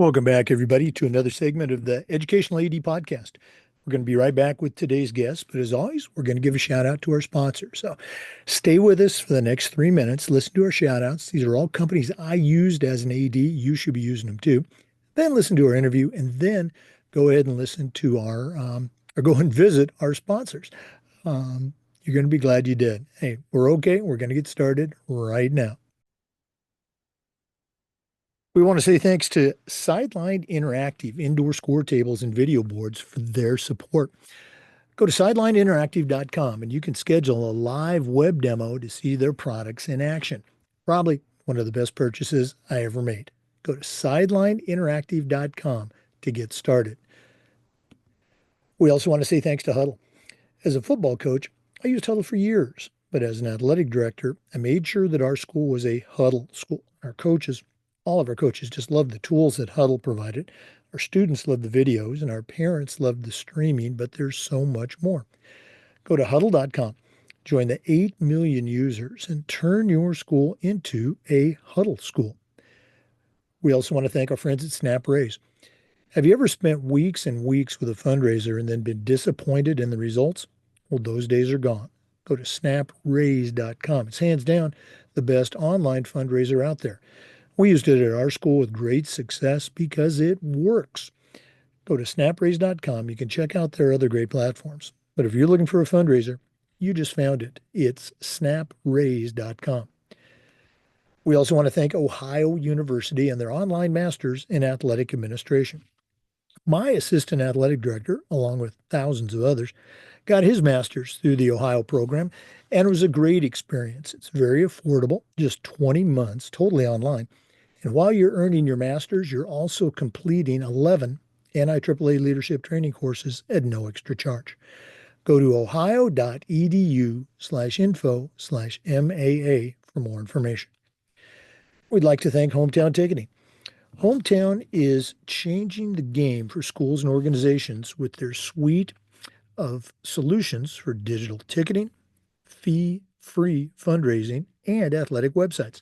Welcome back, everybody, to another segment of the Educational AD Podcast. We're going to be right back with today's guest, but as always, we're going to give a shout out to our sponsor. So stay with us for the next 3 minutes. Listen to our shout outs. These are all companies I used as an AD. You should be using them too. Then listen to our interview, and then go ahead and listen to or go and visit our sponsors. You're going to be glad you did. Hey, we're okay. We're going to get started right now. We want to say thanks to Sideline Interactive indoor score tables and video boards for their support. Go to sidelineinteractive.com and you can schedule a live web demo to see their products in action. Probably one of the best purchases I ever made. Go to sidelineinteractive.com to get started. We also want to say thanks to Huddle. As a football coach, I used Huddle for years, but as an athletic director, I made sure that our school was a Huddle school. All of our coaches just loved the tools that Huddle provided. Our students loved the videos, and our parents loved the streaming, but there's so much more. Go to huddle.com, join the 8 million users, and turn your school into a Huddle school. We also want to thank our friends at Snap Raise. Have you ever spent weeks and weeks with a fundraiser and then been disappointed in the results? Well, those days are gone. Go to snapraise.com. It's hands down the best online fundraiser out there. We used it at our school with great success because it works. Go to snapraise.com. You can check out their other great platforms. But if you're looking for a fundraiser, you just found it. It's snapraise.com. We also want to thank Ohio University and their online masters in athletic administration. My assistant athletic director, along with thousands of others, got his master's through the Ohio program, and it was a great experience. It's very affordable, just 20 months, totally online. And while you're earning your master's, you're also completing 11 NIAAA leadership training courses at no extra charge. Go to ohio.edu/info/MAA for more information. We'd like to thank Hometown Ticketing. Hometown is changing the game for schools and organizations with their suite of solutions for digital ticketing, fee-free fundraising, and athletic websites.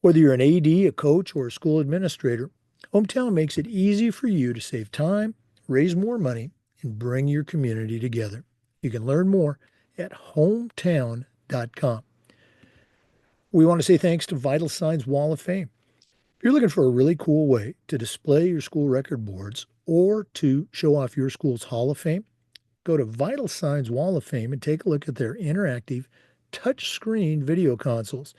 Whether you're an AD, a coach, or a school administrator, Hometown makes it easy for you to save time, raise more money, and bring your community together. You can learn more at hometown.com. We want to say thanks to Vital Signs Wall of Fame. If you're looking for a really cool way to display your school record boards or to show off your school's Hall of Fame, go to Vital Signs Wall of Fame and take a look at their interactive touchscreen video consoles.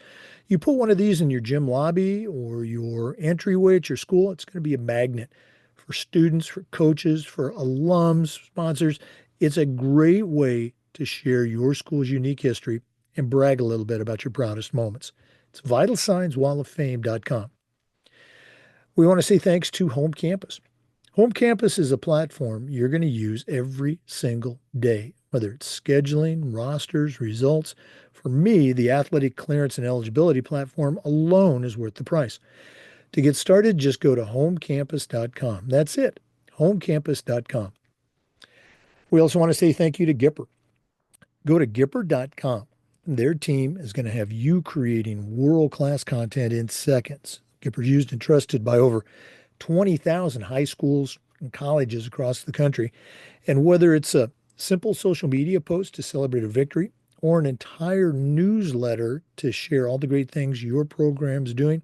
You put one of these in your gym lobby or your entryway at your school, it's going to be a magnet for students, for coaches, for alums, sponsors. It's a great way to share your school's unique history and brag a little bit about your proudest moments. It's vitalsignswalloffame.com. We want to say thanks to Home Campus. Home Campus is a platform you're going to use every single day, whether it's scheduling, rosters, results. For me, the athletic clearance and eligibility platform alone is worth the price. To get started, just go to homecampus.com. That's it, homecampus.com. We also want to say thank you to Gipper. Go to Gipper.com. Their team is going to have you creating world-class content in seconds. Gipper's used and trusted by over 20,000 high schools and colleges across the country. And whether it's a simple social media post to celebrate a victory or an entire newsletter to share all the great things your program's doing,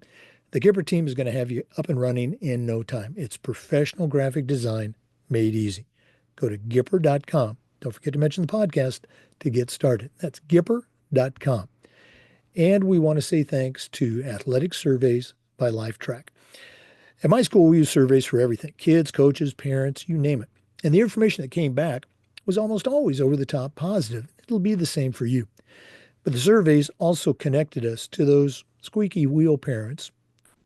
the Gipper team is going to have you up and running in no time. It's professional graphic design made easy. Go to Gipper.com. Don't forget to mention the podcast to get started. That's Gipper.com. And we want to say thanks to Athletic Surveys by Lifetrack. At my school, we use surveys for everything: kids, coaches, parents, you name it. And the information that came back was almost always over the top positive. It'll be the same for you. But the surveys also connected us to those squeaky wheel parents,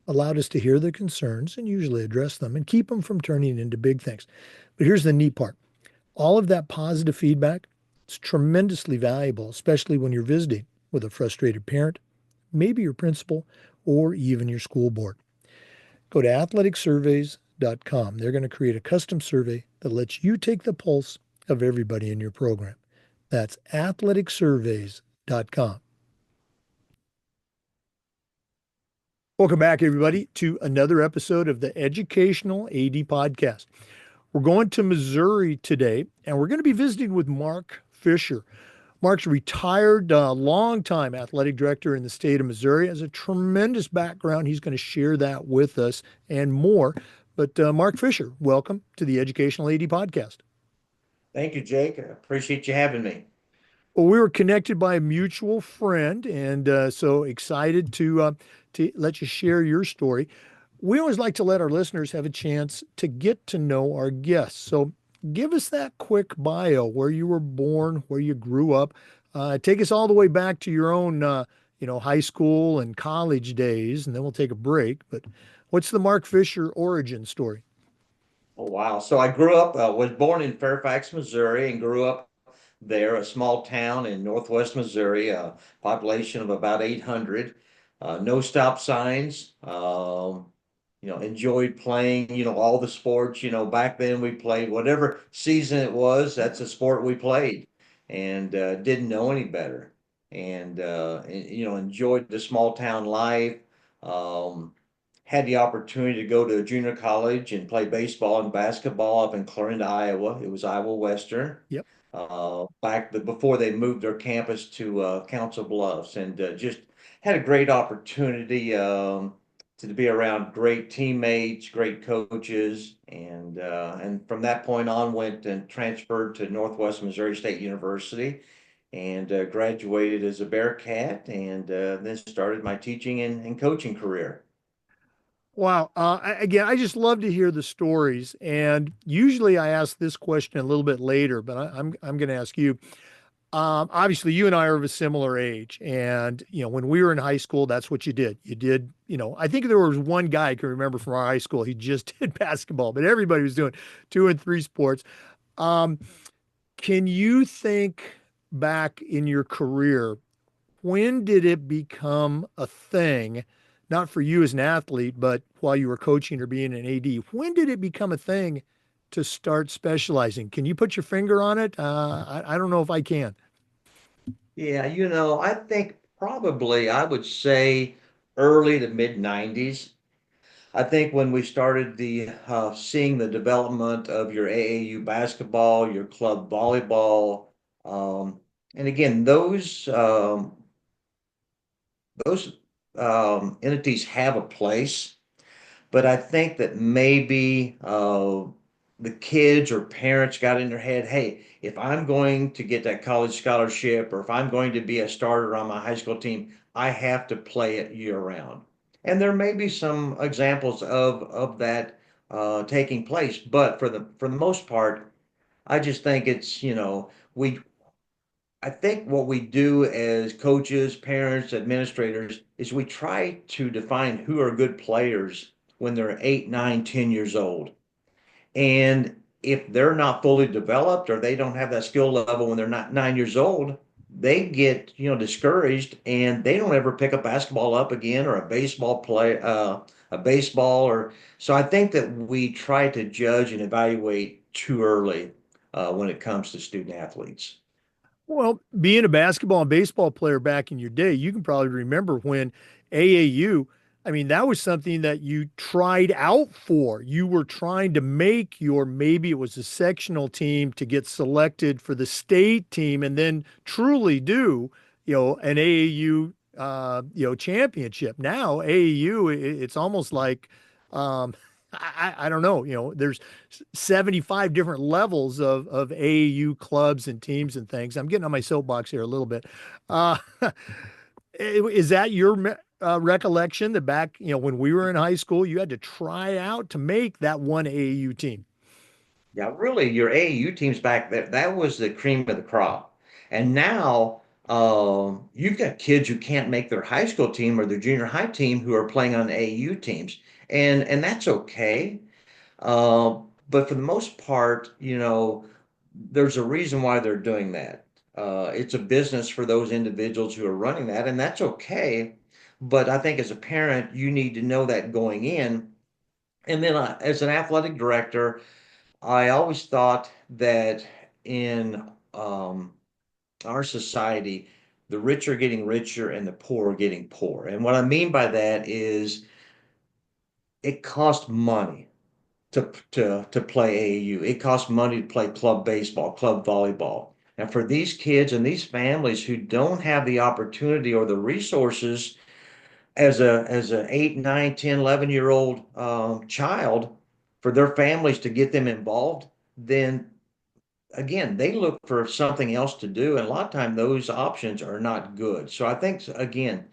allowed us to hear their concerns and usually address them and keep them from turning into big things. But here's the neat part. All of that positive feedback is tremendously valuable, especially when you're visiting with a frustrated parent, maybe your principal, or even your school board. Go to athleticsurveys.com. They're going to create a custom survey that lets you take the pulse of everybody in your program. That's athleticsurveys.com. Welcome back, everybody, to another episode of the Educational AD Podcast. We're going to Missouri today, and we're going to be visiting with Mark Fisher. Mark's a retired, longtime athletic director in the state of Missouri, has a tremendous background. He's going to share that with us and more. But Mark Fisher, welcome to the Educational AD Podcast. Thank you, Jake. I appreciate you having me. Well, we were connected by a mutual friend, and so excited to let you share your story. We always like to let our listeners have a chance to get to know our guests. So, give us that quick bio: where you were born, where you grew up. Take us all the way back to your own, high school and college days, and then we'll take a break. But what's the Mark Fisher origin story? Oh, wow. So I grew up, was born in Fairfax, Missouri, and grew up there, a small town in northwest Missouri, a population of about 800. No stop signs. Enjoyed playing, all the sports. Back then we played whatever season it was, that's a sport we played, and didn't know any better. Enjoyed the small town life. Um, had the opportunity to go to junior college and play baseball and basketball up in Clarinda, Iowa. It was Iowa Western. Yep. Before they moved their campus to Council Bluffs, and just had a great opportunity to be around great teammates, great coaches, and from that point on went and transferred to Northwest Missouri State University and graduated as a Bearcat, and then started my teaching and coaching career. Wow. Again, I just love to hear the stories. And usually I ask this question a little bit later, but I'm going to ask you. Obviously, you and I are of a similar age, and when we were in high school, that's what you did. You did, I think there was one guy I can remember from our high school. He just did basketball, but everybody was doing two and three sports. Um, can you think back in your career, when did it become a thing? Not for you as an athlete, but while you were coaching or being an AD, when did it become a thing to start specializing? Can you put your finger on it? I don't know if I can. Yeah, I think probably I would say early to mid 90s. I think when we started the seeing the development of your AAU basketball, your club volleyball, um, and again, those entities have a place. But I think that maybe the kids or parents got in their head, hey, if I'm going to get that college scholarship or if I'm going to be a starter on my high school team, I have to play it year round. And there may be some examples of that taking place, but for the most part, I just think it's, we I think what we do as coaches, parents, administrators is we try to define who are good players when they're 8, 9, 10 years old. And if they're not fully developed or they don't have that skill level when they're not 9 years old, they get, discouraged and they don't ever pick a basketball up again or a baseball or so I think that we try to judge and evaluate too early when it comes to student athletes. Well, being a basketball and baseball player back in your day, you can probably remember when AAU, I mean, that was something that you tried out for. You were trying to make your, maybe it was a sectional team to get selected for the state team and then truly do, an AAU, championship. Now, AAU, it's almost like, um, I don't know, there's 75 different levels of AAU clubs and teams and things. I'm getting on my soapbox here a little bit. Uh, is that your recollection that back, when we were in high school, you had to try out to make that one AAU team? Yeah, really, your AAU teams back there, that was the cream of the crop. And now you've got kids who can't make their high school team or their junior high team who are playing on AAU teams. And that's okay. But for the most part, there's a reason why they're doing that. It's a business for those individuals who are running that, and that's okay. But I think as a parent, you need to know that going in. And then as an athletic director, I always thought that in our society, the rich are getting richer and the poor are getting poor. And what I mean by that is it costs money to play AAU. It costs money to play club baseball, club volleyball. And for these kids and these families who don't have the opportunity or the resources as a 8, 9, 10, 11-year-old child for their families to get them involved, then again, they look for something else to do. And a lot of times those options are not good. So I think, again,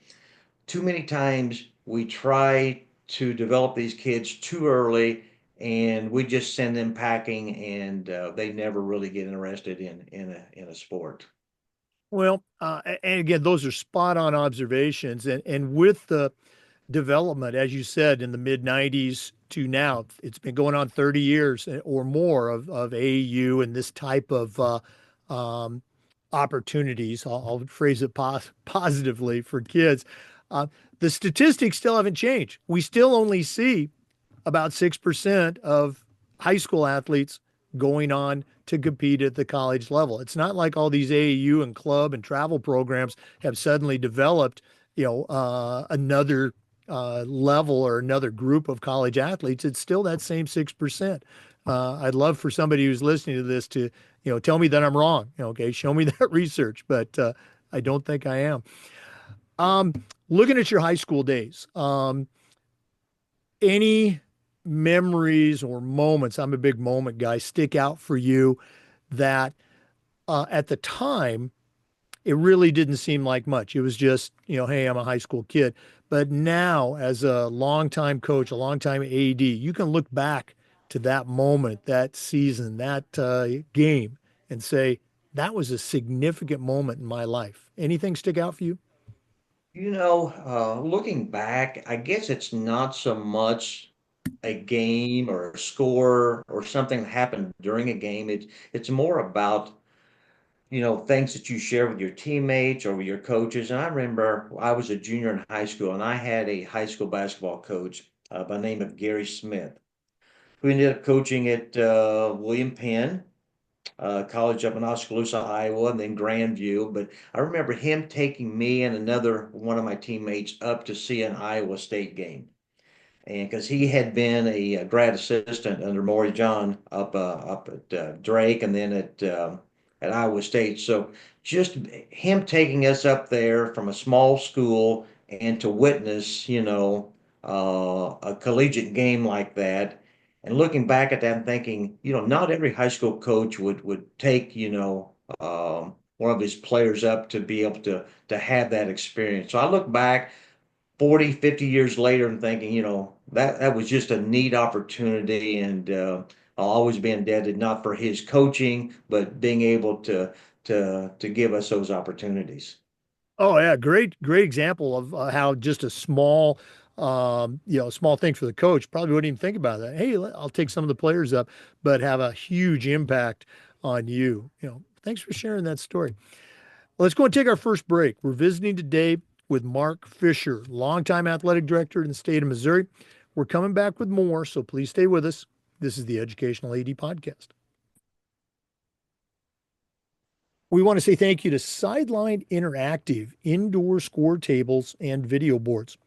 too many times we try to develop these kids too early and we just send them packing and they never really get interested in a sport. Well, and again, those are spot on observations. And with the development, as you said, in the mid 90s to now, it's been going on 30 years or more of AAU and this type of um, opportunities. I'll phrase it positively for kids. Uh, the statistics still haven't changed. We still only see about 6% of high school athletes going on to compete at the college level. It's not like all these AAU and club and travel programs have suddenly developed, another level or another group of college athletes. It's still that same 6%. I'd love for somebody who's listening to this to, tell me that I'm wrong. Okay, show me that research, but I don't think I am. Um, Looking at your high school days, any memories or moments, I'm a big moment guy, stick out for you that at the time, it really didn't seem like much. It was just, hey, I'm a high school kid. But now, as a longtime coach, a longtime AD, you can look back to that moment, that season, that game, and say, that was a significant moment in my life. Anything stick out for you? Looking back, I guess it's not so much a game or a score or something that happened during a game. It's more about, things that you share with your teammates or with your coaches. And I remember I was a junior in high school and I had a high school basketball coach by the name of Gary Smith, who ended up coaching at William Penn College up in Oskaloosa, Iowa, and then Grandview. But I remember him taking me and another one of my teammates up to see an Iowa State game. And because he had been a grad assistant under Maury John up at Drake and then at Iowa State. So just him taking us up there from a small school and to witness, a collegiate game like that, and looking back at that and thinking, not every high school coach would take, one of his players up to be able to have that experience. So I look back 40, 50 years later and thinking, that was just a neat opportunity. And I'll always be indebted not for his coaching, but being able to give us those opportunities. Oh yeah, great example of how just a small thing for the coach. Probably wouldn't even think about that. Hey, I'll take some of the players up, but have a huge impact on you. Thanks for sharing that story. Let's go and take our first break. We're visiting today with Mark Fisher, longtime athletic director in the state of Missouri. We're coming back with more, so please stay with us. This is the Educational AD Podcast. We want to say thank you to Sideline Interactive indoor score tables and video boards.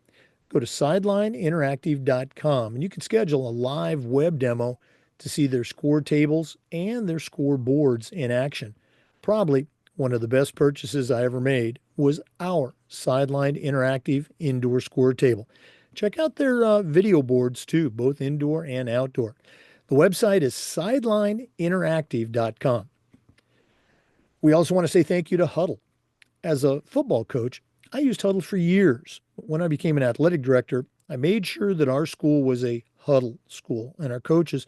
Go to sidelineinteractive.com and you can schedule a live web demo to see their score tables and their score boards in action. Probably one of the best purchases I ever made was our Sideline Interactive indoor score table. Check out their video boards too, both indoor and outdoor. The website is sidelineinteractive.com. We also want to say thank you to Huddle. As a football coach, I used Huddle for years. When I became an athletic director, I made sure that our school was a Huddle school, and our coaches,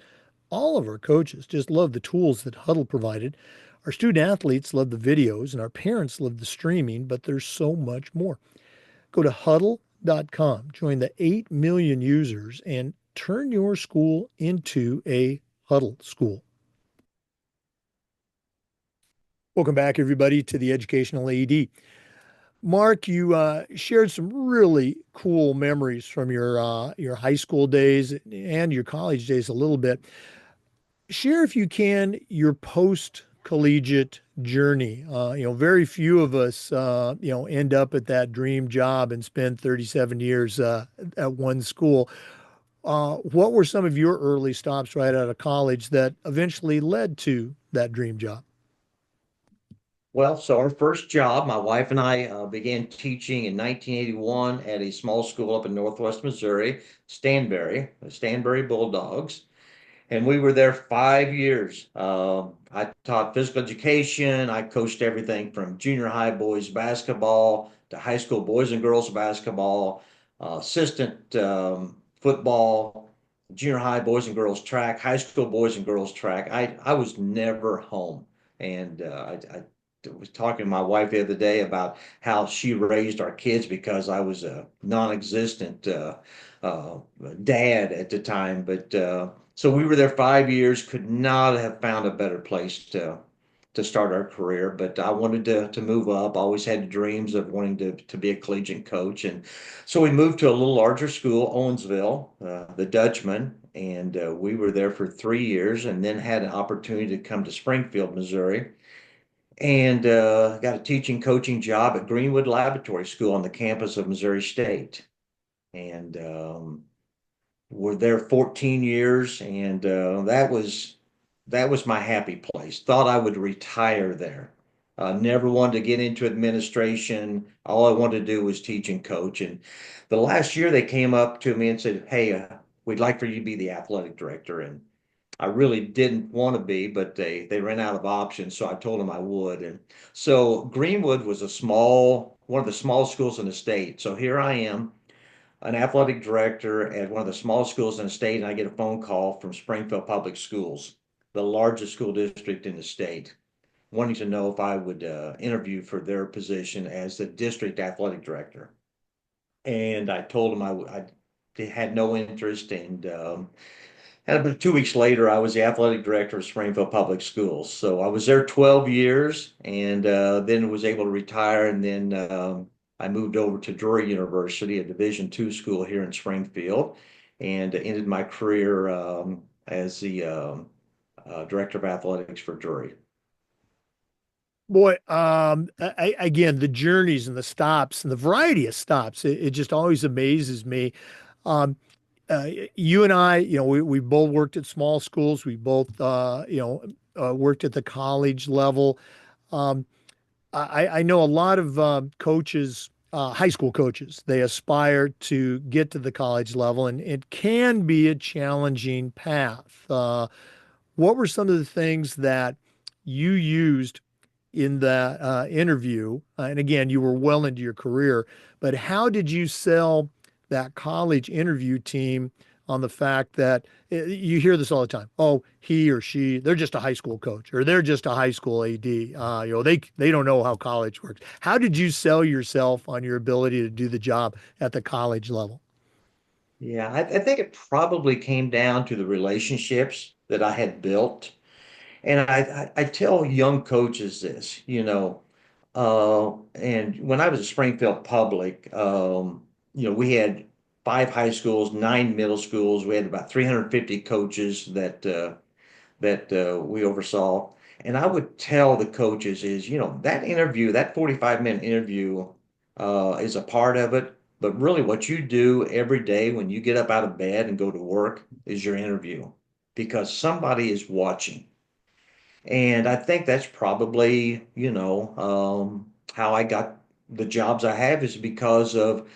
all of our coaches, just loved the tools that Huddle provided. Our student athletes loved the videos, and our parents loved the streaming, but there's so much more. Go to huddle.com, join the 8 million users, and turn your school into a Huddle school. Welcome back, everybody, to the Educational AD. Mark, you shared some really cool memories from your high school days and your college days a little bit. Share, if you can, your post collegiate journey. Very few of us, end up at that dream job and spend 37 years at one school. What were some of your early stops right out of college that eventually led to that dream job? Well, so our first job, my wife and I began teaching in 1981 at a small school up in Northwest Missouri, Stanberry, the Stanberry Bulldogs. And we were there 5 years. I taught physical education. I coached everything from junior high boys basketball to high school boys and girls basketball, assistant football, junior high boys and girls track, high school boys and girls track. I was never home. And I was talking to my wife the other day about how she raised our kids because I was a non-existent uh, dad at the time. But so we were there 5 years, could not have found a better place to start our career. But I wanted to move up, always had dreams of wanting to be a collegiate coach. And so we moved to a little larger school, Owensville, the Dutchman. And we were there for 3 years and then had an opportunity to come to Springfield, Missouri, and got a teaching coaching job at Greenwood Laboratory School on the campus of Missouri State. And were there 14 years, and that was my happy place. Thought I would retire there. Never wanted to get into administration. All I wanted to do was teach and coach. And the last year, they came up to me and said, "Hey, we'd like for you to be the athletic director." And I really didn't want to be, but they ran out of options, so I told them I would. And so Greenwood was one of the smallest schools in the state. So here I am, an athletic director at one of the smallest schools in the state, and I get a phone call from Springfield Public Schools, the largest school district in the state, wanting to know if I would interview for their position as the district athletic director. And I told them I had no interest, and about 2 weeks later, I was the athletic director of Springfield Public Schools. So I was there 12 years and then was able to retire. And then I moved over to Drury University, a Division II school here in Springfield, and ended my career as the director of athletics for Drury. Boy, again, the journeys and the stops and the variety of stops, it just always amazes me. Um, uh, you and I, we both worked at small schools. We both, worked at the college level. Um, I know a lot of coaches, high school coaches, they aspire to get to the college level, and it can be a challenging path. What were some of the things that you used in the interview? And again, you were well into your career, but how did you sell that college interview team on the fact that you hear this all the time? Oh, he or she, they're just a high school coach or they're just a high school AD. They don't know how college works. How did you sell yourself on your ability to do the job at the college level? Yeah, I think it probably came down to the relationships that I had built. And I tell young coaches this, and when I was at Springfield Public, we had five high schools, nine middle schools. We had about 350 coaches that we oversaw. And I would tell the coaches is, that interview, that 45-minute interview, is a part of it. But really, what you do every day when you get up out of bed and go to work is your interview because somebody is watching. And I think that's probably, how I got the jobs I have is because of,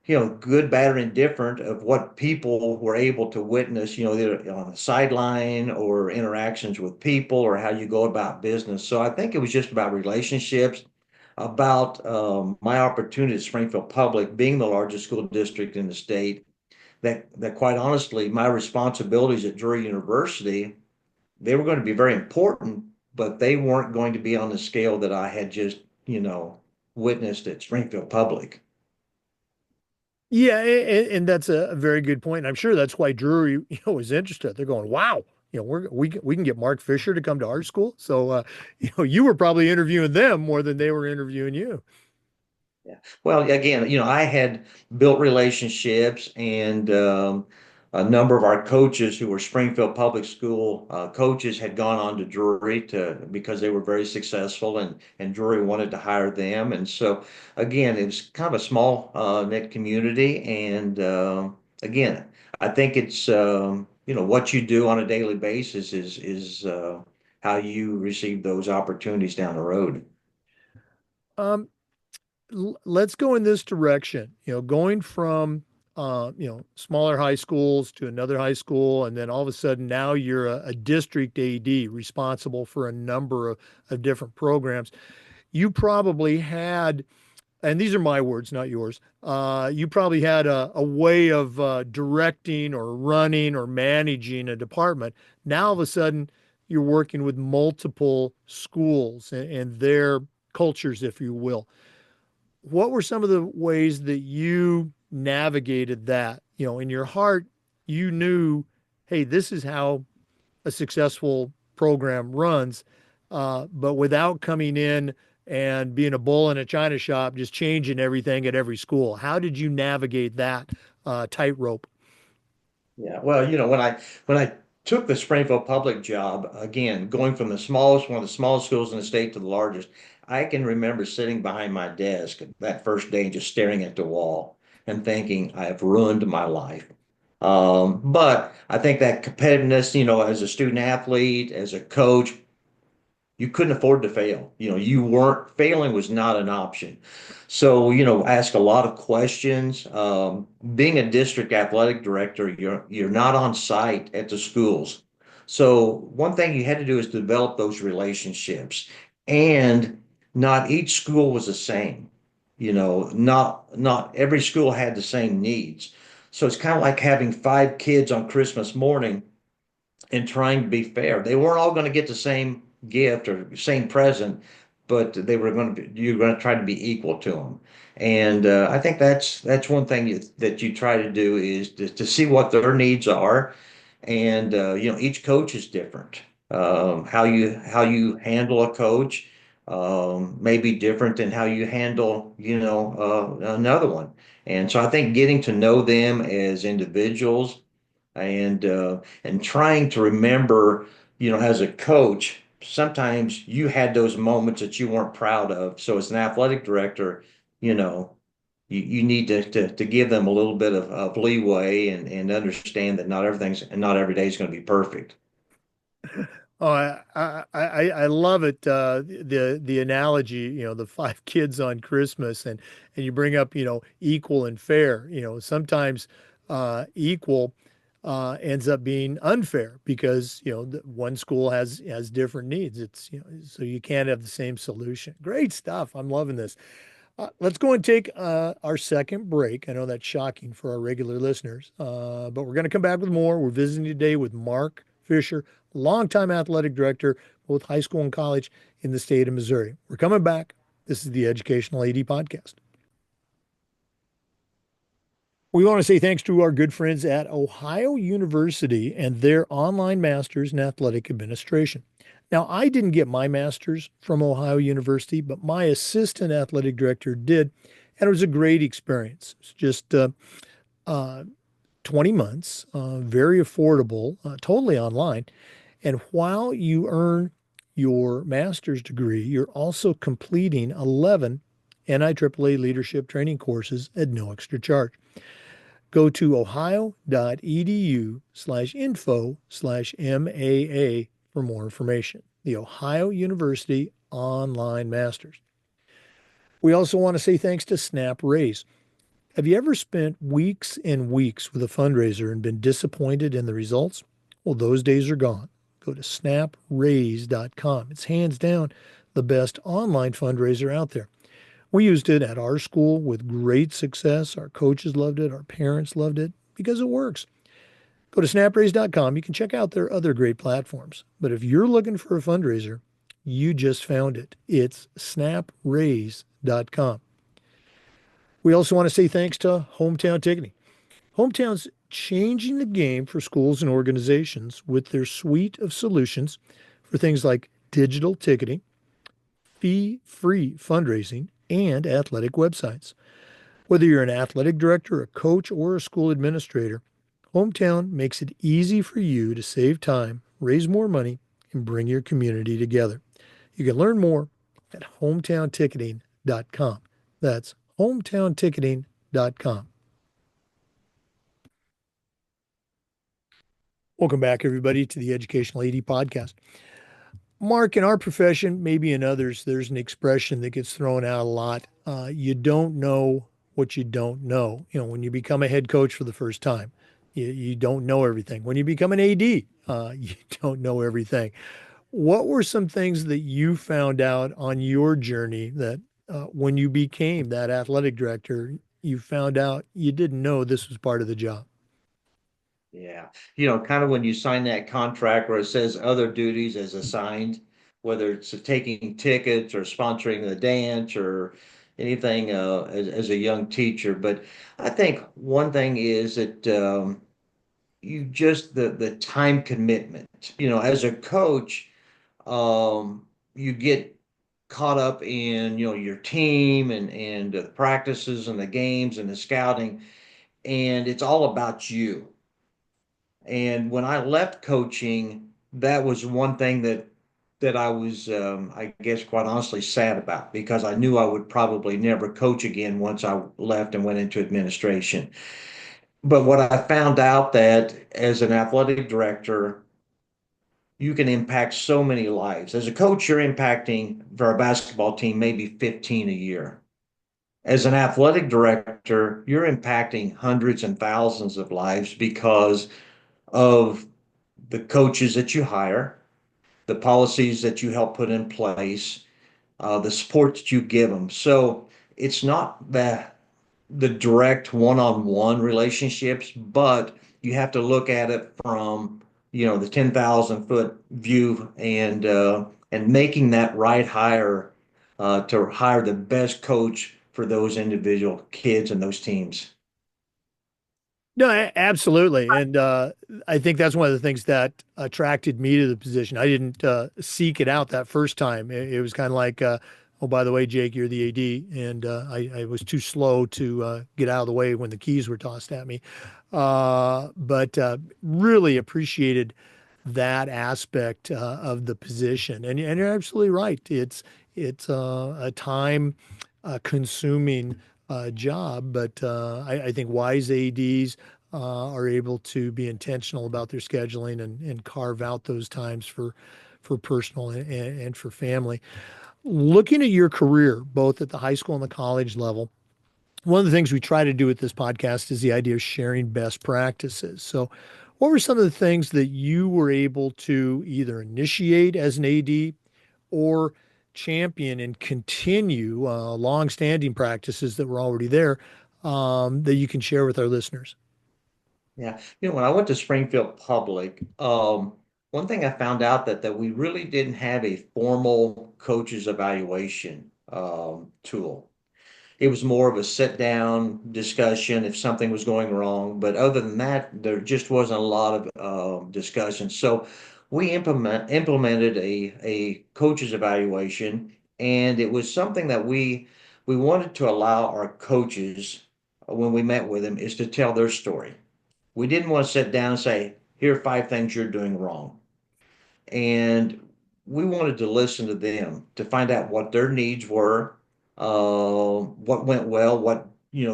good, bad, or indifferent of what people were able to witness, either on the sideline or interactions with people or how you go about business. So I think it was just about relationships, about my opportunity at Springfield Public, being the largest school district in the state, that quite honestly, my responsibilities at Drury University, they were going to be very important, but they weren't going to be on the scale that I had just, witnessed at Springfield Public. Yeah, and that's a very good point. And I'm sure that's why Drury, is interested. They're going, wow, we can get Mark Fisher to come to our school. So, you were probably interviewing them more than they were interviewing you. Yeah. Well, again, I had built relationships, and a number of our coaches who were Springfield Public School coaches had gone on to Drury because they were very successful, and Drury wanted to hire them. And so, again, it was kind of a small knit community. And again, I think it's what you do on a daily basis is how you receive those opportunities down the road. Um, let's go in this direction. Going from smaller high schools to another high school, and then all of a sudden now you're a district AD responsible for a number of different programs. You probably had, and these are my words, not yours. You probably had a way of directing or running or managing a department. Now all of a sudden you're working with multiple schools and their cultures, if you will. What were some of the ways that you navigated that? In your heart, you knew, hey, this is how a successful program runs, but without coming in and being a bull in a china shop, just changing everything at every school. How did you navigate that tightrope? Yeah, well, when I took the Springfield Public job, again, going from one of the smallest schools in the state to the largest, I can remember sitting behind my desk that first day and just staring at the wall and thinking, I have ruined my life. But I think that competitiveness, as a student athlete, as a coach, you couldn't afford to fail. You weren't failing was not an option. So, ask a lot of questions. Being a district athletic director, you're not on site at the schools. So one thing you had to do is develop those relationships. And not each school was the same. Not every school had the same needs. So it's kind of like having five kids on Christmas morning and trying to be fair. They weren't all going to get the same gift or same present, but you're going to try to be equal to them. And I think that's one thing that you try to do is to see what their needs are. And each coach is different. How you handle a coach may be different than how you handle another one. And so I think getting to know them as individuals and trying to remember, as a coach, sometimes you had those moments that you weren't proud of. So as an athletic director, you know, you need to give them a little bit of leeway and understand that not everything's and not every day is going to be perfect. Oh, I love it. The analogy, the five kids on Christmas, and you bring up, equal and fair. Sometimes equal ends up being unfair because one school has different needs. It's so you can't have the same solution. Great stuff. I'm loving this. Let's go and take our second break. I know that's shocking for our regular listeners, but we're going to come back with more. We're visiting today with Mark Fisher, longtime athletic director, both high school and college in the state of Missouri. We're coming back. This is the Educational AD Podcast. We want to say thanks to our good friends at Ohio University and their online master's in athletic administration. Now, I didn't get my master's from Ohio University, but my assistant athletic director did, and it was a great experience. It's just uh, 20 months, very affordable, totally online. And while you earn your master's degree, you're also completing 11 NIAAA leadership training courses at no extra charge. Go to ohio.edu/info/MAA for more information. The Ohio University Online Masters. We also want to say thanks to Snap Raise. Have you ever spent weeks and weeks with a fundraiser and been disappointed in the results? Well, those days are gone. Go to snapraise.com. It's hands down the best online fundraiser out there. We used it at our school with great success. Our coaches loved it. Our parents loved it because it works. Go to snapraise.com. You can check out their other great platforms. But if you're looking for a fundraiser, you just found it. It's snapraise.com. We also want to say thanks to Hometown Ticketing. Hometown's changing the game for schools and organizations with their suite of solutions for things like digital ticketing, fee-free fundraising, and athletic websites. Whether you're an athletic director, a coach, or a school administrator, Hometown makes it easy for you to save time, raise more money, and bring your community together. You can learn more at hometownticketing.com. That's hometownticketing.com. Welcome back, everybody, to the Educational AD podcast. Mark, in our profession, maybe in others, there's an expression that gets thrown out a lot. You don't know what you don't know. When you become a head coach for the first time, you don't know everything. When you become an AD, you don't know everything. What were some things that you found out on your journey that when you became that athletic director, you found out you didn't know this was part of the job? Yeah. Kind of when you sign that contract where it says other duties as assigned, whether it's taking tickets or sponsoring the dance or anything as a young teacher. But I think one thing is that you just the time commitment. As a coach, you get caught up in, your team and the practices and the games and the scouting, and it's all about you. And when I left coaching, that was one thing that I was, I guess, quite honestly, sad about because I knew I would probably never coach again once I left and went into administration. But what I found out that as an athletic director, you can impact so many lives. As a coach, you're impacting for a basketball team maybe 15 a year. As an athletic director, you're impacting hundreds and thousands of lives because of the coaches that you hire, the policies that you help put in place, the support that you give them. So it's not the direct one-on-one relationships, but you have to look at it from, the 10,000 foot view and making that right hire to hire the best coach for those individual kids and those teams. No, absolutely. And I think that's one of the things that attracted me to the position. I didn't seek it out that first time. It was kind of like, oh, by the way, Jake, you're the AD. And I was too slow to get out of the way when the keys were tossed at me. But really appreciated that aspect of the position. And you're absolutely right. It's a time consuming job, but I think wise ADs are able to be intentional about their scheduling and carve out those times for personal and for family. Looking at your career, both at the high school and the college level, one of the things we try to do with this podcast is the idea of sharing best practices. So, what were some of the things that you were able to either initiate as an AD or champion and continue long-standing practices that were already there that you can share with our listeners? Yeah. When I went to Springfield Public, one thing I found out that we really didn't have a formal coaches evaluation tool. It was more of a sit down discussion if something was going wrong. But other than that, there just wasn't a lot of discussion. So we implemented a coaches evaluation, and it was something that we wanted to allow our coaches when we met with them is to tell their story. We didn't want to sit down and say, here are 5 things you're doing wrong. And we wanted to listen to them to find out what their needs were, what went well, what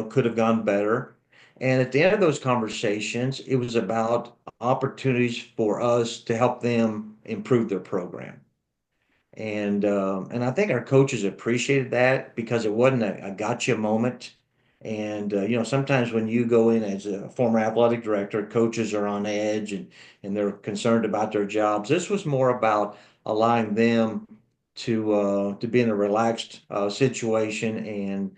could have gone better. And at the end of those conversations, it was about opportunities for us to help them improve their program. And I think our coaches appreciated that because it wasn't a gotcha moment. And sometimes when you go in as a former athletic director, coaches are on edge and they're concerned about their jobs. This was more about allowing them to be in a relaxed situation.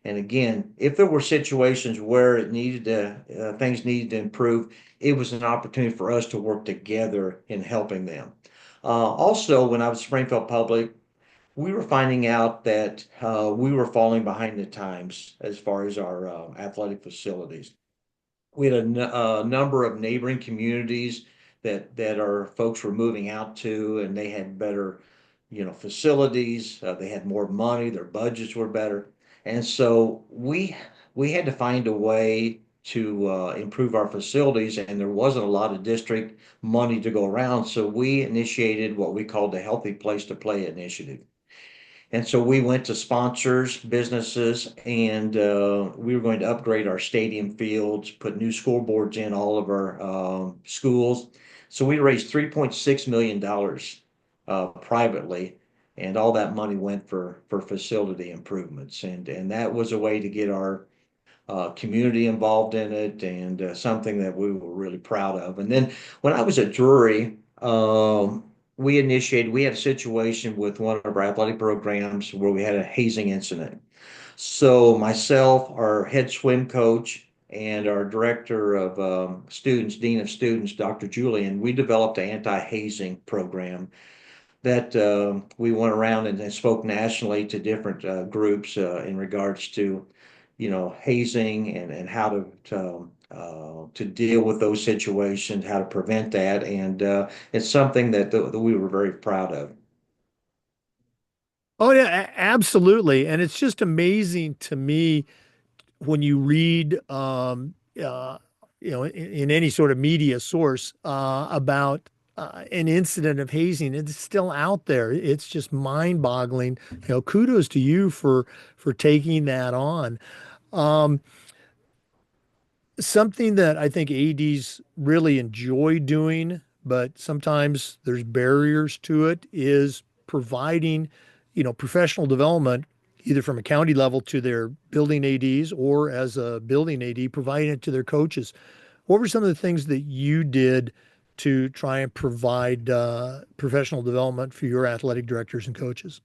And again, if there were situations where it needed to things needed to improve, it was an opportunity for us to work together in helping them. Also, when I was Springfield Public, we were finding out that we were falling behind the times as far as our athletic facilities. We had a number of neighboring communities that our folks were moving out to, and they had better, facilities. They had more money. Their budgets were better, and so we had to find a way to improve our facilities, and there wasn't a lot of district money to go around. So we initiated what we called the Healthy Place to Play initiative. And so we went to sponsors, businesses, and we were going to upgrade our stadium fields, put new scoreboards in all of our schools. So we raised $3.6 million privately, and all that money went for facility improvements. And that was a way to get our community involved in it, and something that we were really proud of. And then when I was at Drury, we had a situation with one of our athletic programs where we had a hazing incident. So myself, our head swim coach, and our director of students, dean of students, Dr. Julian, we developed an anti-hazing program that we went around and spoke nationally to different groups in regards to, hazing and how to deal with those situations, how to prevent that, and it's something that we were very proud of. Oh yeah, absolutely. And it's just amazing to me when you read, in any sort of media source about an incident of hazing. It's still out there. It's just mind-boggling. Kudos to you for taking that on. Um, Something that I think ADs really enjoy doing, but sometimes there's barriers to it, is providing, professional development either from a county level to their building ADs or as a building AD, providing it to their coaches. What were some of the things that you did to try and provide professional development for your athletic directors and coaches?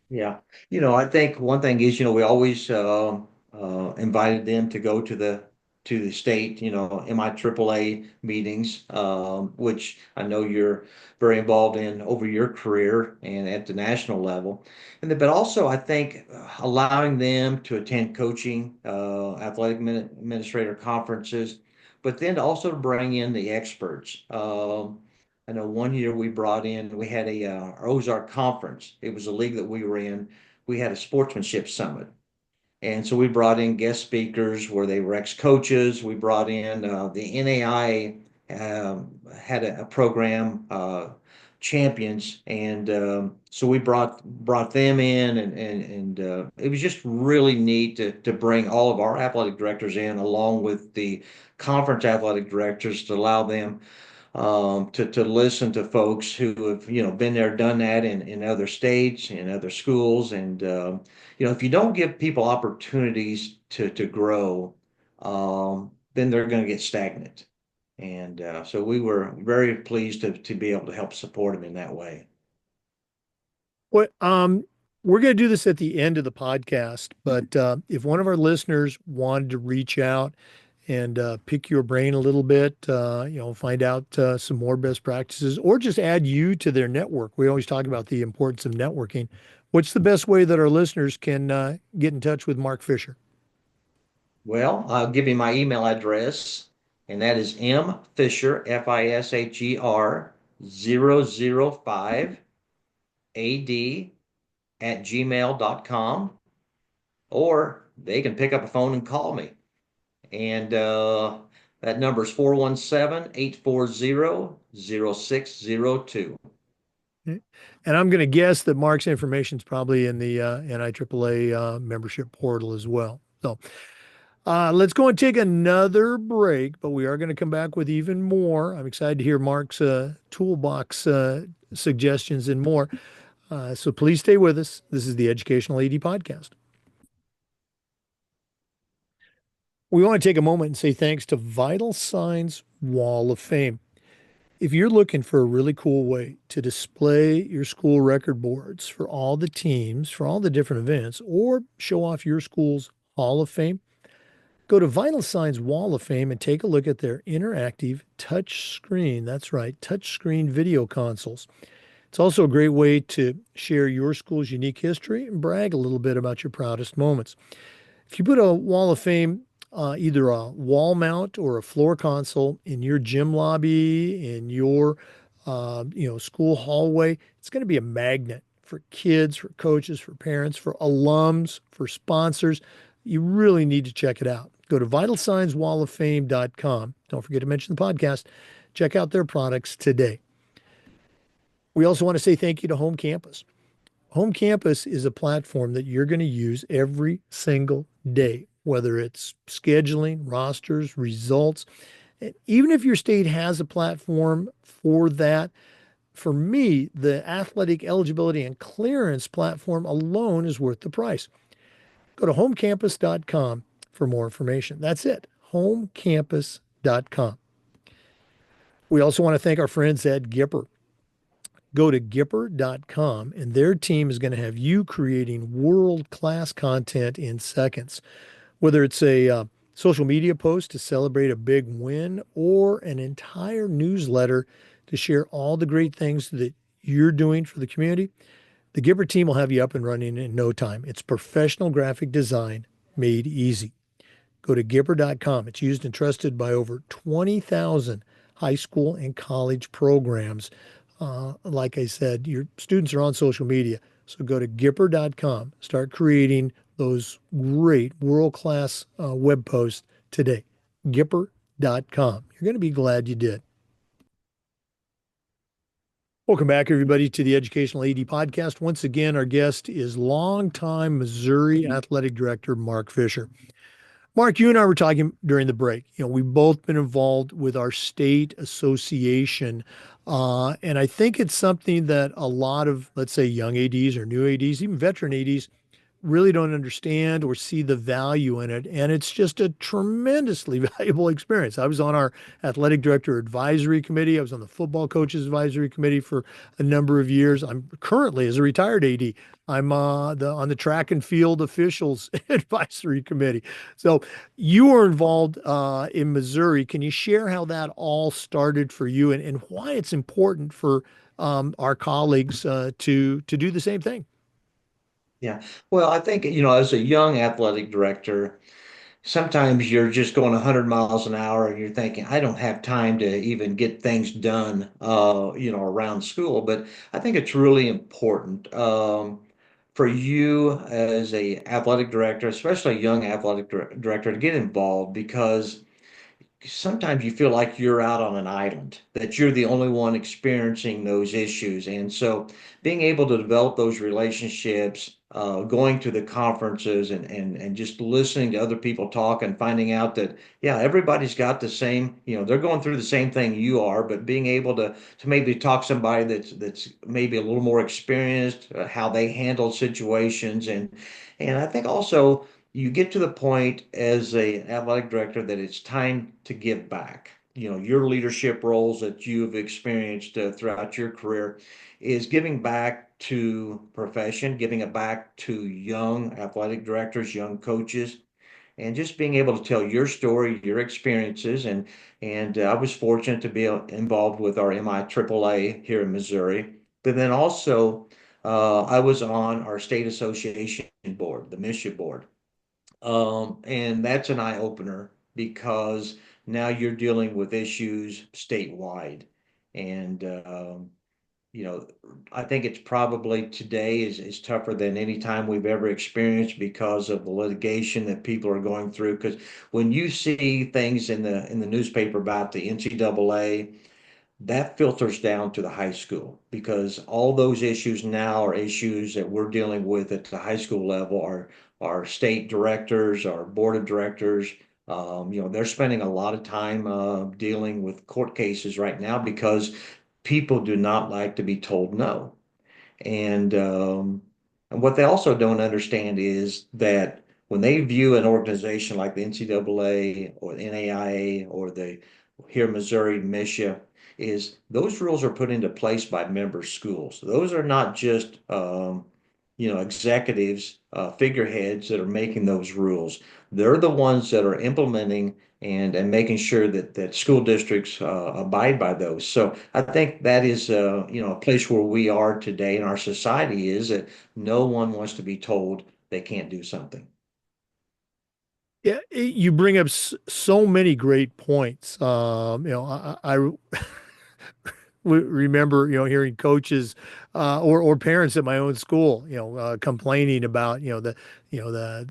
Yeah. I think one thing is, we always invited them to go to the state, MIAAA meetings, which I know you're very involved in over your career and at the national level. But also I think allowing them to attend coaching, administrator conferences, but then also to bring in the experts. I know one year we had a our Ozark Conference. It was a league that we were in. We had a sportsmanship summit. And so we brought in guest speakers where they were ex-coaches. We brought in the NAI had a program, champions, and so we brought them in, and it was just really neat to bring all of our athletic directors in, along with the conference athletic directors, to allow them to listen to folks who have been there, done that in other states, in other schools, and if you don't give people opportunities to grow, then they're going to get stagnant. And so we were very pleased to be able to help support them in that way. What we're going to do this at the end of the podcast, but if one of our listeners wanted to reach out and pick your brain a little bit, find out some more best practices, or just add you to their network. We always talk about the importance of networking. What's the best way that our listeners can get in touch with Mark Fisher? Well, I'll give you my email address, and that is mfisher, Fisher, 005 ad@gmail.com, or they can pick up a phone and call me. And that number is 417-840-0602. And I'm going to guess that Mark's information is probably in the NIAAA membership portal as well. So let's go and take another break, but we are going to come back with even more. I'm excited to hear Mark's toolbox suggestions and more. So please stay with us. This is the Educational AD Podcast. We want to take a moment and say thanks to Vital Signs Wall of Fame. If you're looking for a really cool way to display your school record boards for all the teams, for all the different events, or show off your school's Hall of Fame, go to Vital Signs Wall of Fame and take a look at their interactive touch screen. That's right, touch screen video consoles. It's also a great way to share your school's unique history and brag a little bit about your proudest moments. If you put a Wall of Fame, either a wall mount or a floor console in your gym lobby, in your school hallway, it's going to be a magnet for kids, for coaches, for parents, for alums, for sponsors. You really need to check it out. Go to vitalsignswalloffame.com. Don't forget to mention the podcast. Check out their products today. We also want to say thank you to Home Campus. Home Campus is a platform that you're going to use every single day, whether it's scheduling, rosters, results. And even if your state has a platform for that, for me, the athletic eligibility and clearance platform alone is worth the price. Go to homecampus.com for more information. That's it, homecampus.com. We also want to thank our friends at Gipper. Go to Gipper.com, and their team is going to have you creating world-class content in seconds. Whether it's a social media post to celebrate a big win or an entire newsletter to share all the great things that you're doing for the community, the Gipper team will have you up and running in no time. It's professional graphic design made easy. Go to Gipper.com. It's used and trusted by over 20,000 high school and college programs. Like I said, your students are on social media. So go to Gipper.com. Start creating those great world-class web posts today. Gipper.com. You're going to be glad you did. Welcome back, everybody, to the Educational AD Podcast. Once again, our guest is longtime Missouri Athletic Director Mark Fisher. Mark, you and I were talking during the break. We've both been involved with our state association. And I think it's something that a lot of, let's say, young ADs or new ADs, even veteran ADs, really don't understand or see the value in it. And it's just a tremendously valuable experience. I was on our athletic director advisory committee. I was on the football coaches advisory committee for a number of years. I'm currently, as a retired AD, I'm on the track and field officials advisory committee. So you were involved in Missouri. Can you share how that all started for you and why it's important for our colleagues to do the same thing? Yeah. Well, I think, as a young athletic director, sometimes you're just going 100 miles an hour and you're thinking, I don't have time to even get things done, around school. But I think it's really important for you as a athletic director, especially a young athletic director, to get involved because sometimes you feel like you're out on an island, that you're the only one experiencing those issues. And so being able to develop those relationships, going to the conferences and just listening to other people talk and finding out that, yeah, everybody's got the same, they're going through the same thing you are, but being able to maybe talk to somebody that's maybe a little more experienced, how they handle situations. And I think also you get to the point as a athletic director that it's time to give back. Your leadership roles that you've experienced throughout your career is giving back to profession, giving it back to young athletic directors, young coaches, and just being able to tell your story, your experiences. And I was fortunate to be involved with our MIAAA here in Missouri, but then also I was on our state association board, the MSHSAA board. And that's an eye opener because now you're dealing with issues statewide. And, you know, I think it's probably today is tougher than any time we've ever experienced because of the litigation that people are going through. Because when you see things in the newspaper about the NCAA, that filters down to the high school because all those issues now are issues that we're dealing with at the high school level. Our state directors, our board of directors, they're spending a lot of time dealing with court cases right now because people do not like to be told no. And what they also don't understand is that when they view an organization like the NCAA or the NAIA or the here in Missouri, MSHSAA, is those rules are put into place by member schools. Those are not just executives, figureheads that are making those rules. They're the ones that are implementing and making sure that school districts abide by those. So I think that is a place where we are today in our society is that no one wants to be told they can't do something. Yeah, you bring up so many great points. Remember, hearing coaches or parents at my own school, complaining about, the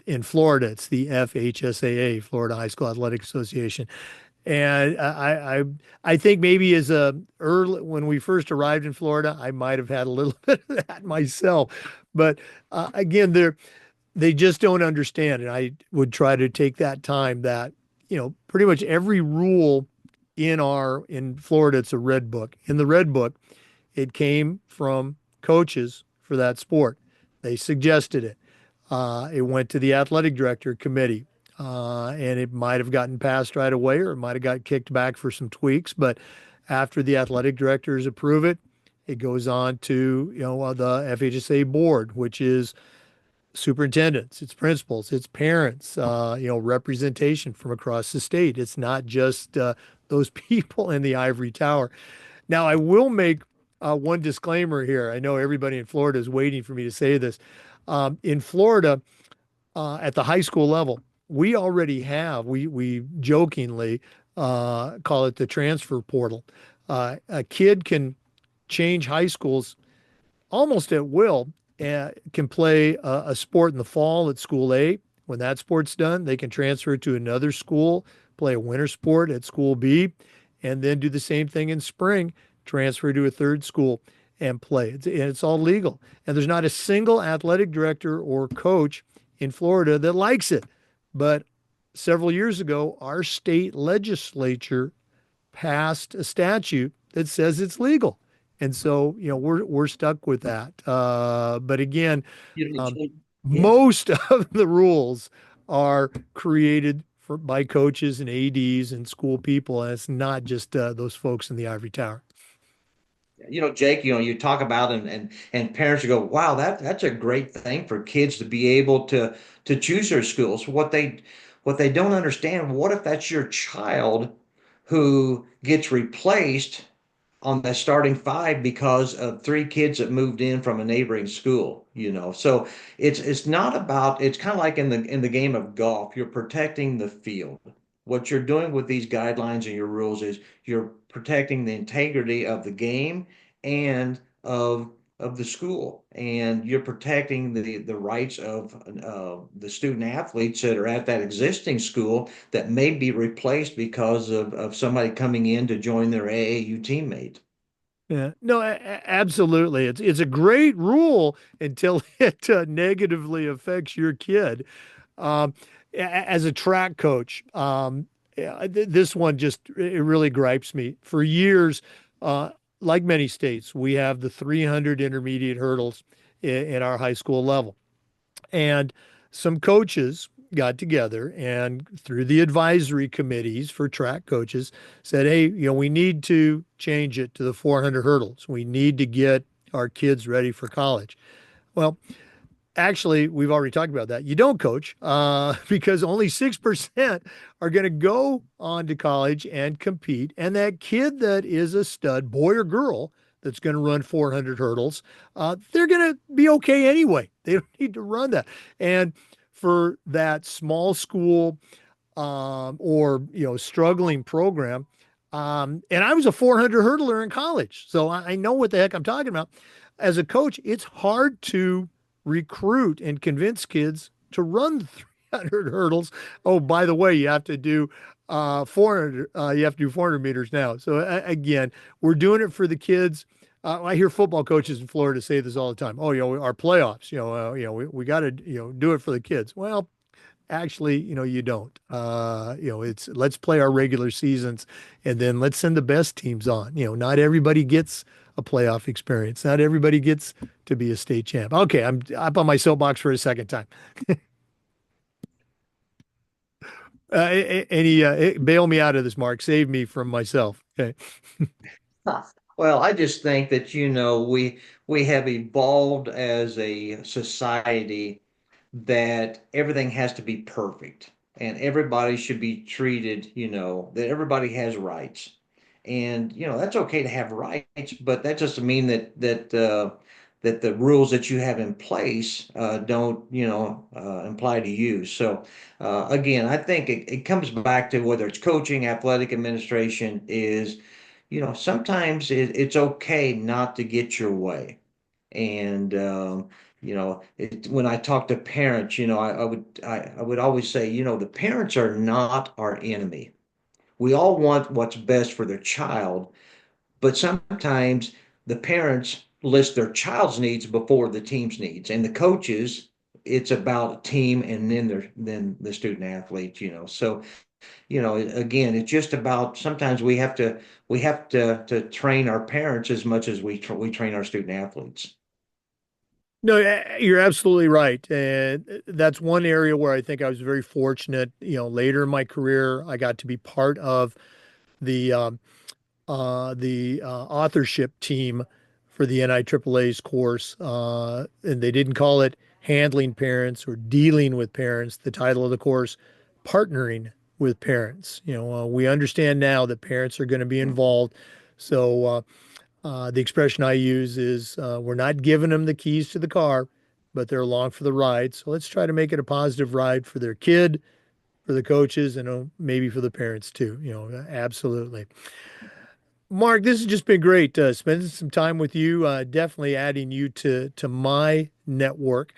in Florida, it's the FHSAA, Florida High School Athletic Association. And I think maybe as a early when we first arrived in Florida, I might have had a little bit of that myself. But again, they just don't understand. And I would try to take that time that, pretty much every rule in Florida, it's a red book. In the red book, it came from coaches for that sport. They suggested it. It went to the athletic director committee, and it might have gotten passed right away, or it might have got kicked back for some tweaks. But after the athletic directors approve it, it goes on to the FHSA board, which is superintendents, it's principals, it's parents, representation from across the state. It's not just those people in the ivory tower. Now, I will make one disclaimer here. I know everybody in Florida is waiting for me to say this. In Florida, at the high school level, we already have, we jokingly call it the transfer portal. A kid can change high schools almost at will, can play a sport in the fall at school A. When that sport's done, they can transfer to another school, play a winter sport at school B, and then do the same thing in spring, transfer to a third school and play. And it's all legal. And there's not a single athletic director or coach in Florida that likes it. But several years ago, our state legislature passed a statute that says it's legal. And so, we're stuck with that. But again, You know, um, yeah. most of the rules are created by coaches and ADs and school people, and it's not just those folks in the ivory tower. Jake, you talk about and parents go, wow, that's a great thing for kids to be able to choose their schools. What they don't understand, what if that's your child who gets replaced on the starting five because of three kids that moved in from a neighboring school. So it's not about, it's kind of like in the game of golf, you're protecting the field. What you're doing with these guidelines and your rules is you're protecting the integrity of the game and of the school, and you're protecting the rights of the student athletes that are at that existing school that may be replaced because of somebody coming in to join their AAU teammate. Yeah, no, absolutely. It's a great rule until it negatively affects your kid. Um, as a track coach, yeah, this one just it really gripes me. For years, uh, like many states, we have the 300 intermediate hurdles in our high school level. And some coaches got together and through the advisory committees for track coaches said, hey, we need to change it to the 400 hurdles. We need to get our kids ready for college. Well, actually, we've already talked about that. You don't coach because only 6% are going to go on to college and compete. And that kid that is a stud, boy or girl, that's going to run 400 hurdles, they're going to be okay anyway. They don't need to run that. And for that small school or struggling program, and I was a 400 hurdler in college, so I know what the heck I'm talking about. As a coach, it's hard to recruit and convince kids to run 300 hurdles. Oh, by the way, you have to do 400. You have to do 400 meters now. So again, we're doing it for the kids. I hear football coaches in Florida say this all the time. Oh, our playoffs. We got to do it for the kids. Well, actually, you don't. It's let's play our regular seasons and then let's send the best teams on. Not everybody gets a playoff experience. Not everybody gets to be a state champ. Okay, I'm up on my soapbox for a second time. Any bail me out of this, Mark. Save me from myself. Okay. Huh. Well, I just think that, we have evolved as a society that everything has to be perfect and everybody should be treated, that everybody has rights. And, that's okay to have rights, but that doesn't mean that the rules that you have in place don't, apply to you. So, again, I think it comes back to whether it's coaching, athletic administration is, sometimes it's okay not to get your way. And when I talk to parents, I would always say, the parents are not our enemy. we all want what's best for their child, but sometimes the parents list their child's needs before the team's needs, and the coaches, it's about team and then the student athletes, So, again, it's just about sometimes we have to train our parents as much as we train our student athletes. No, you're absolutely right. And that's one area where I think I was very fortunate. Later in my career, I got to be part of the authorship team for the NIAAA's course, and they didn't call it handling parents or dealing with parents. The title of the course, partnering with parents. We understand now that parents are going to be involved. So the expression I use is we're not giving them the keys to the car, but they're along for the ride. So let's try to make it a positive ride for their kid, for the coaches, and maybe for the parents too. Absolutely. Mark, this has just been great. Spending some time with you, definitely adding you to my network.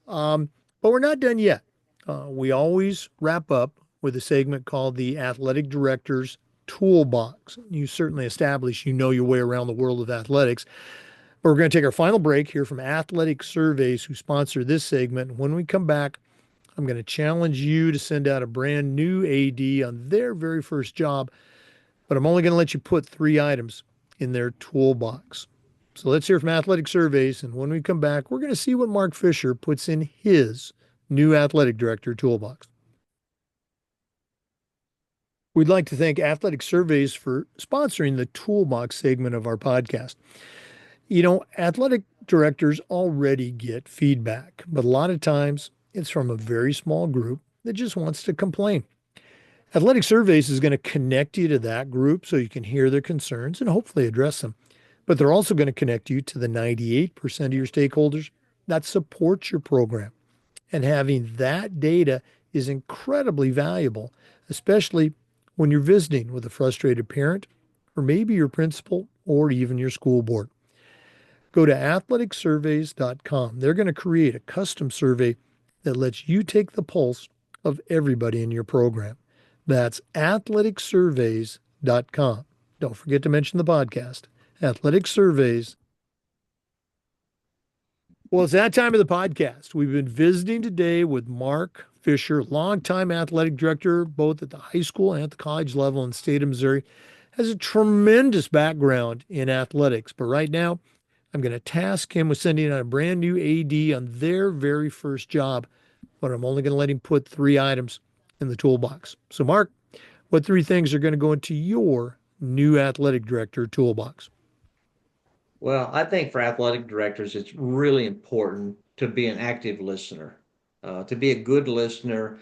Um, but we're not done yet. We always wrap up with a segment called the Athletic Director's Toolbox. You certainly established you know your way around the world of athletics. But we're going to take our final break here from Athletic Surveys, who sponsor this segment. When we come back, I'm going to challenge you to send out a brand new AD on their very first job, but I'm only going to let you put 3 items in their toolbox. So let's hear from Athletic Surveys. And when we come back, we're going to see what Mark Fisher puts in his new athletic director toolbox. We'd like to thank Athletic Surveys for sponsoring the toolbox segment of our podcast. Athletic directors already get feedback, but a lot of times it's from a very small group that just wants to complain. Athletic Surveys is going to connect you to that group so you can hear their concerns and hopefully address them. But they're also going to connect you to the 98% of your stakeholders that support your program. And having that data is incredibly valuable, especially when you're visiting with a frustrated parent or maybe your principal or even your school board. Go to athleticsurveys.com. They're going to create a custom survey that lets you take the pulse of everybody in your program. That's athleticsurveys.com. Don't forget to mention the podcast, Athletic Surveys. Well, it's that time of the podcast. We've been visiting today with Mark Fisher, longtime athletic director, both at the high school and at the college level in the state of Missouri. Has a tremendous background in athletics, but right now I'm going to task him with sending out a brand new AD on their very first job, but I'm only going to let him put 3 items in the toolbox. So, Mark, what 3 things are going to go into your new athletic director toolbox? Well, I think for athletic directors, it's really important to be an active listener, to be a good listener.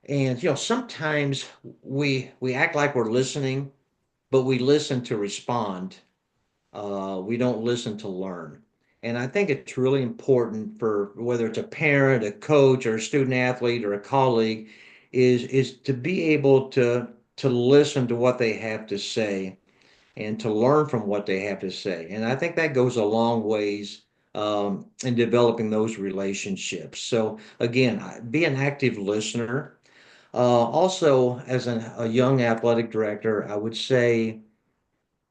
And sometimes we act like we're listening, but we listen to respond. We don't listen to learn. And I think it's really important for whether it's a parent, a coach, or a student athlete, or a colleague, is to be able to listen to what they have to say and to learn from what they have to say. And I think that goes a long ways in developing those relationships. So again, be an active listener. Also, as a young athletic director, I would say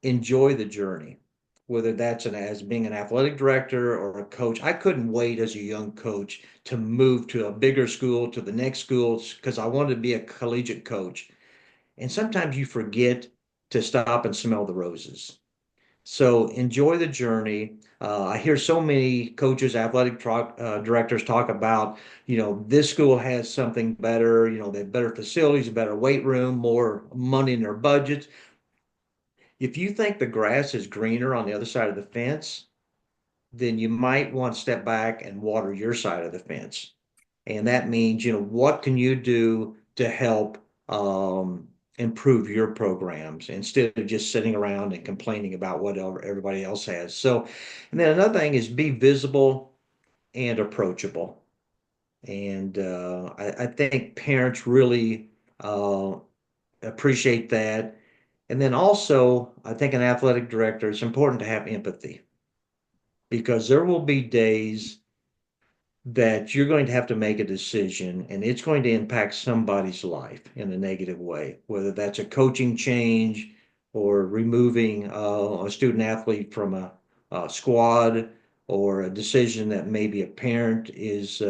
enjoy the journey, whether that's as being an athletic director or a coach. I couldn't wait as a young coach to move to a bigger school, to the next school, because I wanted to be a collegiate coach. And sometimes you forget to stop and smell the roses. So enjoy the journey. I hear so many coaches, directors talk about, this school has something better, they have better facilities, a better weight room, more money in their budgets. If you think the grass is greener on the other side of the fence, then you might want to step back and water your side of the fence. And that means, what can you do to help improve your programs instead of just sitting around and complaining about whatever everybody else has. So, and then another thing is be visible and approachable. And I think parents really appreciate that. And then also, I think an athletic director, it's important to have empathy because there will be days that you're going to have to make a decision and it's going to impact somebody's life in a negative way, whether that's a coaching change or removing a student athlete from a squad, or a decision that maybe a parent is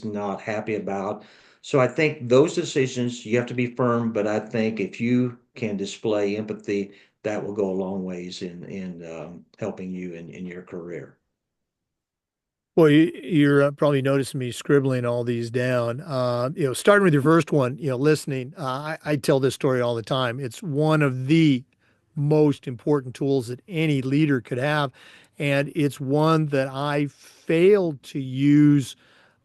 not happy about. So I think those decisions you have to be firm, but I think if you can display empathy, that will go a long ways in helping you in your career. Well, you're probably noticing me scribbling all these down. Starting with your first one, listening. I tell this story all the time. It's one of the most important tools that any leader could have, and it's one that I failed to use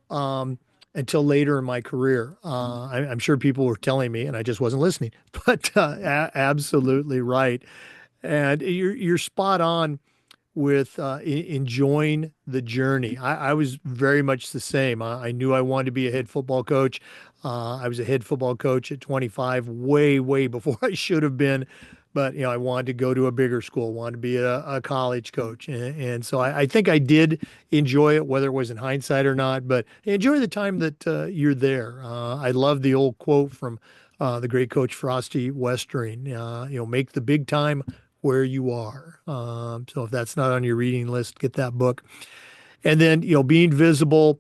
until later in my career. I'm sure people were telling me, and I just wasn't listening. But absolutely right, and you're spot on with enjoying the journey. I was very much the same. I knew I wanted to be a head football coach. I was a head football coach at 25, way, way before I should have been. But I wanted to go to a bigger school, wanted to be a college coach, and so I think I did enjoy it, whether it was in hindsight or not. But enjoy the time that you're there. I love the old quote from the great coach Frosty Westering. Make the big time where you are. So if that's not on your reading list, get that book. And then, being visible,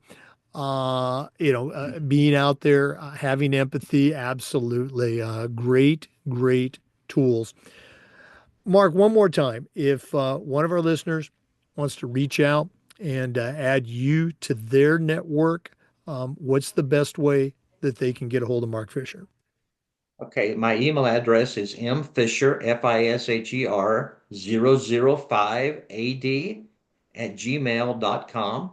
being out there, having empathy, absolutely. Great, great tools. Mark, one more time, if one of our listeners wants to reach out and add you to their network, what's the best way that they can get a hold of Mark Fisher? Okay, my email address is mfisher, Fisher 005AD @gmail.com.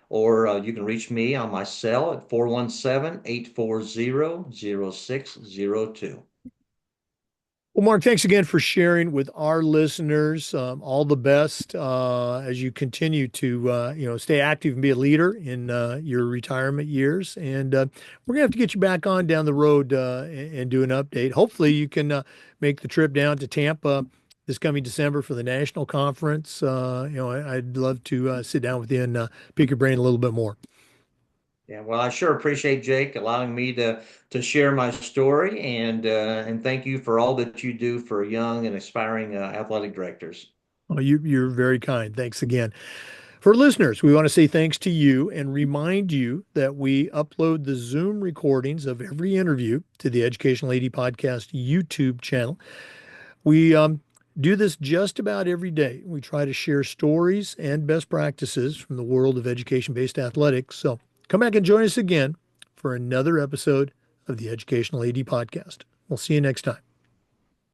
Or you can reach me on my cell at 417-840-0602. Well, Mark, thanks again for sharing with our listeners. All the best as you continue to, stay active and be a leader in your retirement years. And we're gonna have to get you back on down the road and do an update. Hopefully, you can make the trip down to Tampa this coming December for the national conference. I'd love to sit down with you and pick your brain a little bit more. Yeah, well, I sure appreciate Jake allowing me to share my story, and thank you for all that you do for young and aspiring athletic directors. Oh, you're very kind. Thanks again. For listeners, we want to say thanks to you and remind you that we upload the Zoom recordings of every interview to the Educational AD Podcast YouTube channel. We do this just about every day. We try to share stories and best practices from the world of education-based athletics. So come back and join us again for another episode of the Educational AD Podcast. We'll see you next time.